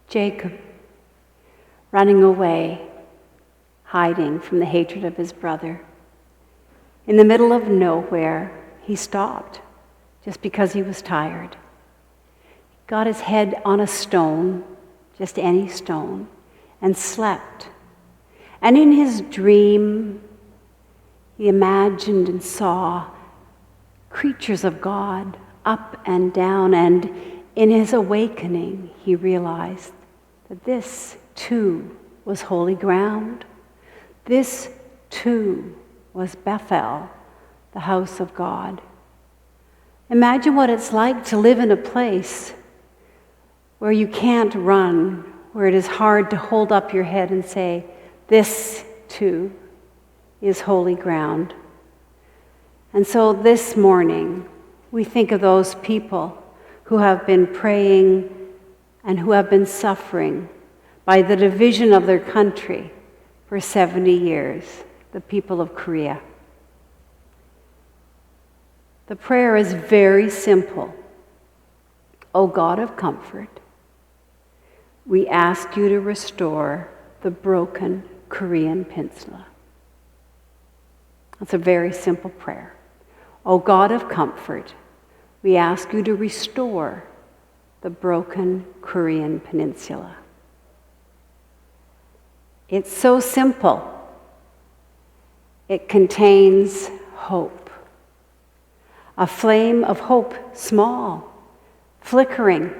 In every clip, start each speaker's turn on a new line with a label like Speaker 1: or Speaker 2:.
Speaker 1: Jacob, running away, hiding from the hatred of his brother. In the middle of nowhere, he stopped just because he was tired. Got his head on a stone, just any stone, and slept. And in his dream, he imagined and saw creatures of God up and down, and in his awakening, he realized that this too was holy ground. This too was Bethel, the house of God. Imagine what it's like to live in a place where you can't run, where it is hard to hold up your head and say, this too is holy ground. And so this morning, we think of those people who have been praying and who have been suffering by the division of their country for 70 years, the people of Korea. The prayer is very simple. O God of comfort, we ask you to restore the broken Korean peninsula. That's a very simple prayer. O God of comfort, we ask you to restore the broken Korean peninsula. It's so simple. It contains hope. A flame of hope, small, flickering,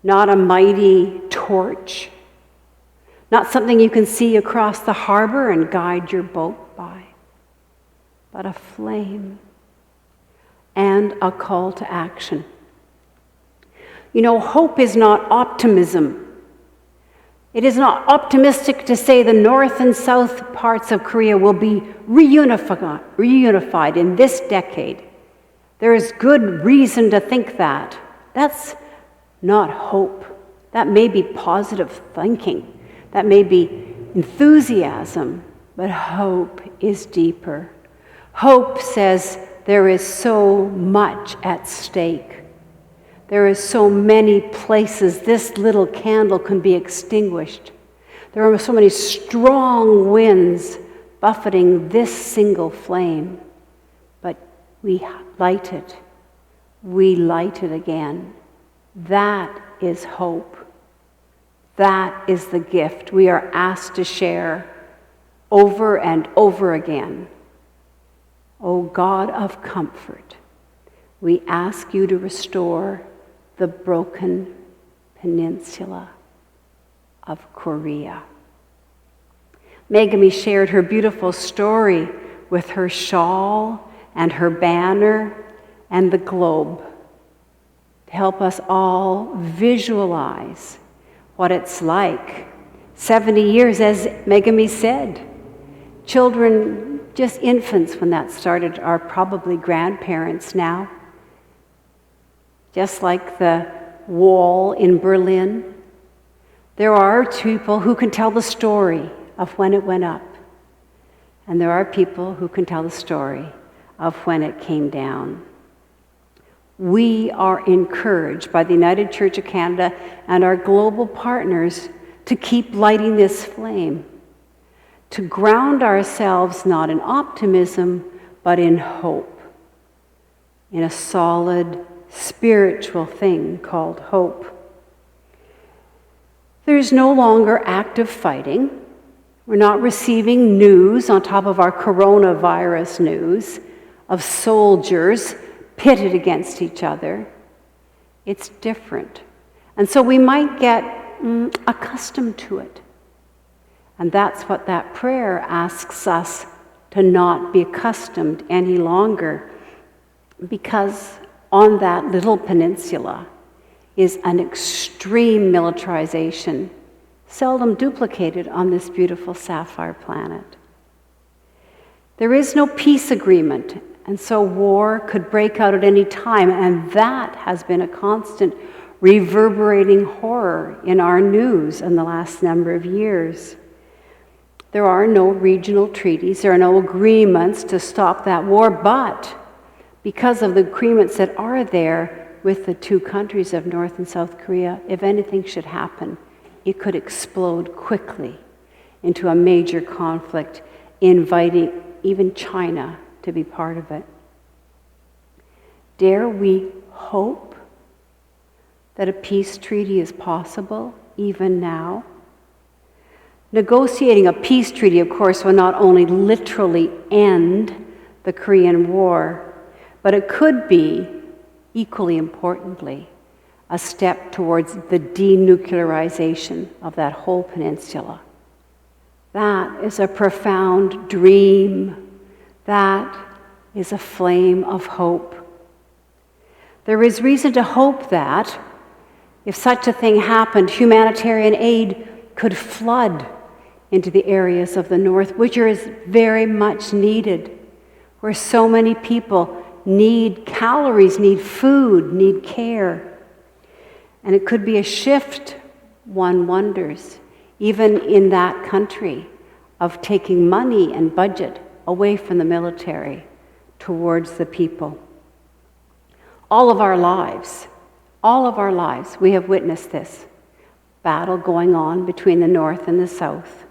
Speaker 1: not a mighty torch, not something you can see across the harbor and guide your boat by, but a flame and a call to action. You know, hope is not optimism. It is not optimistic to say the north and south parts of Korea will be reunified in this decade. There is good reason to think that. That's not hope. That may be positive thinking. That may be enthusiasm. But hope is deeper. Hope says there is so much at stake. There is so many places this little candle can be extinguished. There are so many strong winds buffeting this single flame. But we light it. We light it again. That is hope. That is the gift we are asked to share over and over again. O God of comfort, we ask you to restore the broken peninsula of Korea. Megami shared her beautiful story with her shawl and her banner and the globe to help us all visualize what it's like. 70 years, as Megami said. Children, just infants when that started, are probably grandparents now. Just like the wall in Berlin, there are people who can tell the story of when it went up. And there are people who can tell the story of when it came down. We are encouraged by the United Church of Canada and our global partners to keep lighting this flame, to ground ourselves not in optimism, but in hope, in a solid spiritual thing called hope. There's no longer active fighting. We're not receiving news on top of our coronavirus news of soldiers pitted against each other. It's different. And so we might get accustomed to it. And that's what that prayer asks us, to not be accustomed any longer, because on that little peninsula is an extreme militarization, seldom duplicated on this beautiful sapphire planet. There is no peace agreement, and so war could break out at any time, and that has been a constant reverberating horror in our news in the last number of years. There are no regional treaties, there are no agreements to stop that war, but because of the agreements that are there, with the two countries of North and South Korea, if anything should happen, it could explode quickly into a major conflict, inviting even China to be part of it. Dare we hope that a peace treaty is possible even now? Negotiating a peace treaty, of course, will not only literally end the Korean War, but it could be, equally importantly, a step towards the denuclearization of that whole peninsula. That is a profound dream. That is a flame of hope. There is reason to hope that, if such a thing happened, humanitarian aid could flood into the areas of the North, which is very much needed, where so many people need calories, need food, need care. And it could be a shift, one wonders, even in that country, of taking money and budget away from the military towards the people. All of our lives, we have witnessed this battle going on between the North and the South.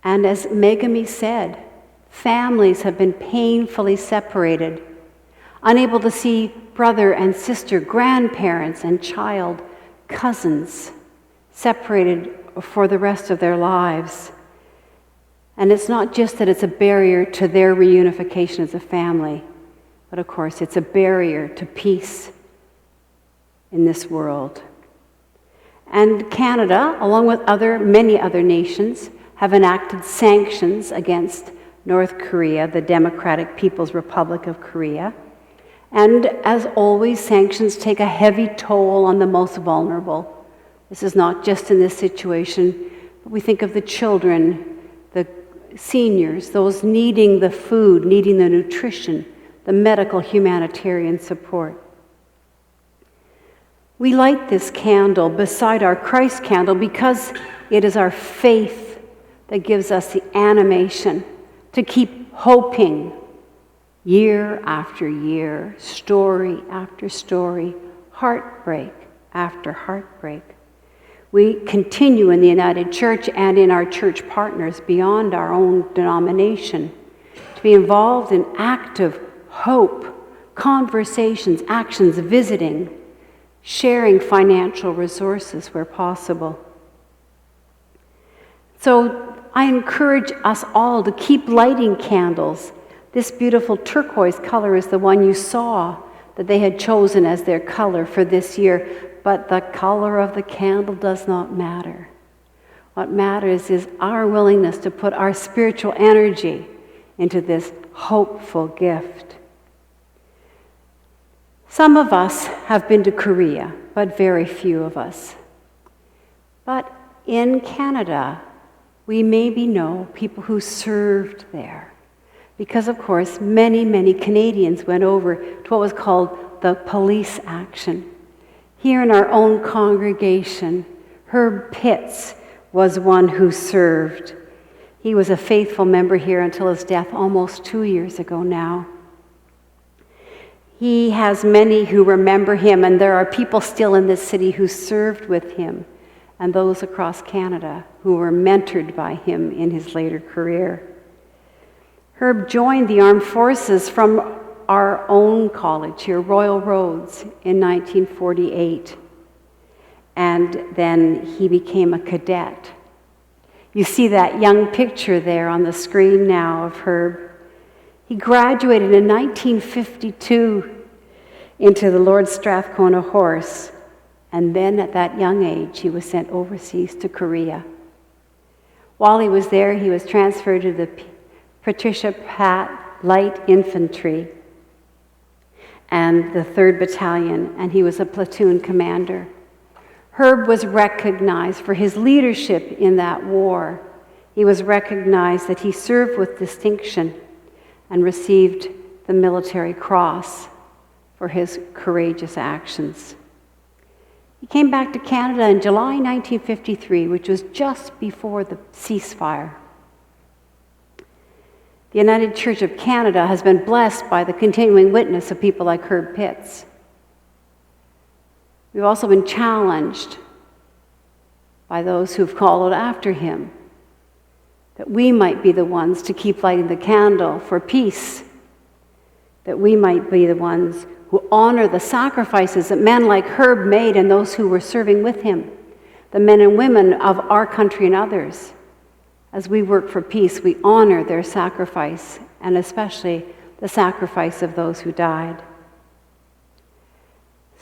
Speaker 1: And as Megami said, families have been painfully separated, unable to see brother and sister, grandparents and child, cousins, separated for the rest of their lives. And it's not just that it's a barrier to their reunification as a family, but of course it's a barrier to peace in this world. And Canada, along with many other nations, have enacted sanctions against North Korea, the Democratic People's Republic of Korea. And as always, sanctions take a heavy toll on the most vulnerable. This is not just in this situation, but we think of the children, the seniors, those needing the food, needing the nutrition, the medical humanitarian support. We light this candle beside our Christ candle because it is our faith that gives us the animation to keep hoping year after year, story after story, heartbreak after heartbreak. We continue in the United Church and in our church partners beyond our own denomination to be involved in active hope, conversations, actions, visiting, sharing financial resources where possible. So I encourage us all to keep lighting candles. This beautiful turquoise color is the one you saw that they had chosen as their color for this year, but the color of the candle does not matter. What matters is our willingness to put our spiritual energy into this hopeful gift. Some of us have been to Korea, but very few of us. But in Canada, we maybe know people who served there. Because, of course, many, many Canadians went over to what was called the police action. Here in our own congregation, Herb Pitts was one who served. He was a faithful member here until his death almost 2 years ago now. He has many who remember him, and there are people still in this city who served with him, and those across Canada who were mentored by him in his later career. Herb joined the armed forces from our own college here, Royal Roads, in 1948. And then he became a cadet. You see that young picture there on the screen now of Herb. He graduated in 1952 into the Lord Strathcona Horse. And then at that young age, he was sent overseas to Korea. While he was there, he was transferred to the Patricia Pat Light Infantry and the 3rd Battalion, and he was a platoon commander. Herb was recognized for his leadership in that war. He was recognized that he served with distinction and received the Military Cross for his courageous actions. He came back to Canada in July 1953, which was just before the ceasefire. The United Church of Canada has been blessed by the continuing witness of people like Herb Pitts. We've also been challenged by those who've followed after him, that we might be the ones to keep lighting the candle for peace, that we might be the ones who honor the sacrifices that men like Herb made and those who were serving with him, the men and women of our country and others. As we work for peace, we honor their sacrifice, and especially the sacrifice of those who died.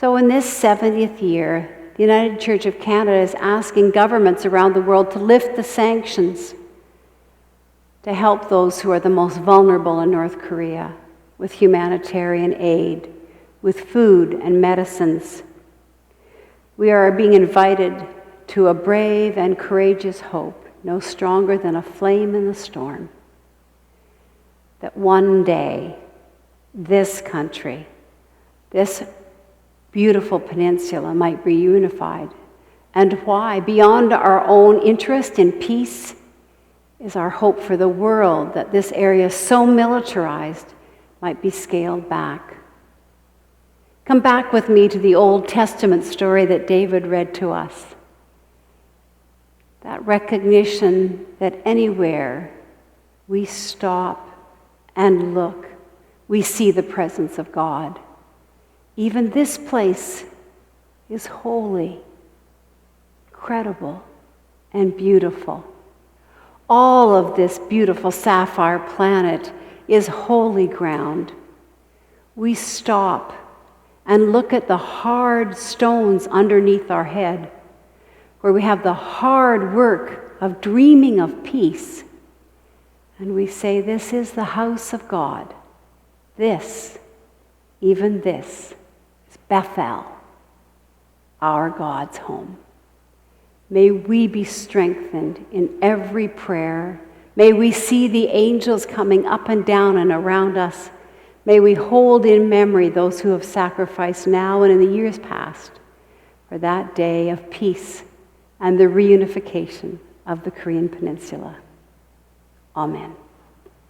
Speaker 1: So in this 70th year, the United Church of Canada is asking governments around the world to lift the sanctions to help those who are the most vulnerable in North Korea with humanitarian aid, with food and medicines. We are being invited to a brave and courageous hope, no stronger than a flame in the storm, that one day this country, this beautiful peninsula might be reunified. And why? Beyond our own interest in peace is our hope for the world, that this area so militarized might be scaled back. Come back with me to the Old Testament story that David read to us. That recognition that anywhere we stop and look, we see the presence of God. Even this place is holy, incredible, and beautiful. All of this beautiful sapphire planet is holy ground. We stop and look at the hard stones underneath our head, where we have the hard work of dreaming of peace. And we say, this is the house of God. This, even this, is Bethel, our God's home. May we be strengthened in every prayer. May we see the angels coming up and down and around us. May we hold in memory those who have sacrificed now and in the years past for that day of peace and the reunification of the Korean Peninsula. Amen.